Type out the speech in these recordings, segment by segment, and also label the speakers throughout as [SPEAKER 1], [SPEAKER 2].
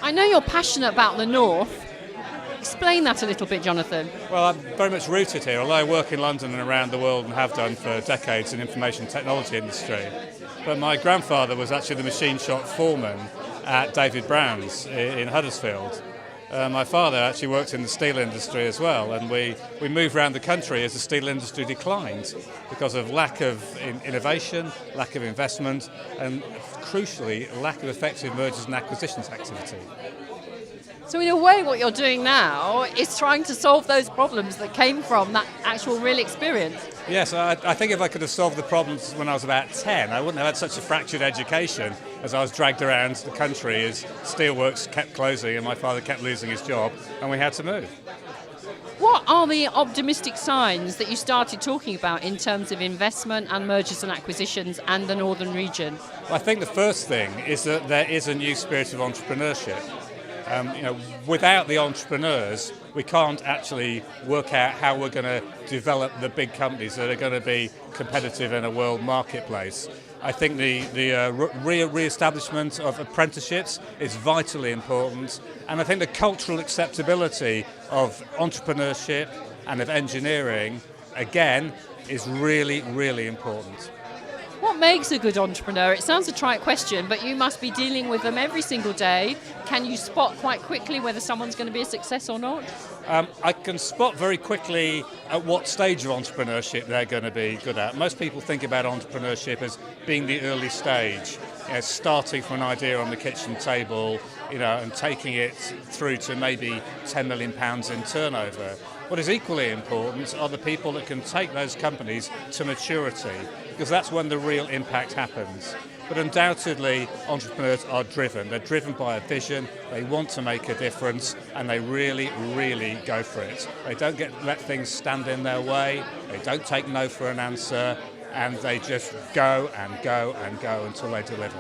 [SPEAKER 1] I know you're passionate about the North. Explain that a little bit, Jonathan.
[SPEAKER 2] Well, I'm very much rooted here, although I work in London and around the world and have done for decades in the information technology industry. But my grandfather was actually the machine shop foreman at David Brown's in Huddersfield. My father actually worked in the steel industry as well, and we moved around the country as the steel industry declined because of lack of innovation, lack of investment, and crucially, lack of effective mergers and acquisitions activity.
[SPEAKER 1] So in a way, what you're doing now is trying to solve those problems that came from that actual real experience.
[SPEAKER 2] Yes, I think if I could have solved the problems when I was about 10, I wouldn't have had such a fractured education as I was dragged around the country as steelworks kept closing and my father kept losing his job and we had to move.
[SPEAKER 1] What are the optimistic signs that you started talking about in terms of investment and mergers and acquisitions and the northern region?
[SPEAKER 2] Well, I think the first thing is that there is a new spirit of entrepreneurship. Without the entrepreneurs, we can't actually work out how we're going to develop the big companies that are going to be competitive in a world marketplace. I think the re-establishment of apprenticeships is vitally important, and I think the cultural acceptability of entrepreneurship and of engineering, again, is really, really important.
[SPEAKER 1] What makes a good entrepreneur? It sounds a trite question, but you must be dealing with them every single day. Can you spot quite quickly whether someone's going to be a success or not?
[SPEAKER 2] I can spot very quickly at what stage of entrepreneurship they're going to be good at. Most people think about entrepreneurship as being the early stage, starting from an idea on the kitchen table, and taking it through to maybe £10 million in turnover. What is equally important are the people that can take those companies to maturity, because that's when the real impact happens. But undoubtedly, entrepreneurs are driven. They're driven by a vision, they want to make a difference, and they really, really go for it. They don't let things stand in their way, they don't take no for an answer, and they just go and go and go until they deliver.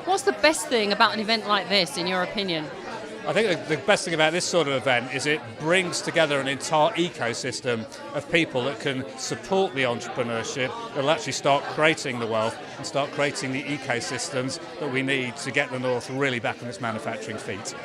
[SPEAKER 1] What's the best thing about an event like this, in your opinion?
[SPEAKER 2] I think the best thing about this sort of event is it brings together an entire ecosystem of people that can support the entrepreneurship, that will actually start creating the wealth and start creating the ecosystems that we need to get the North really back on its manufacturing feet.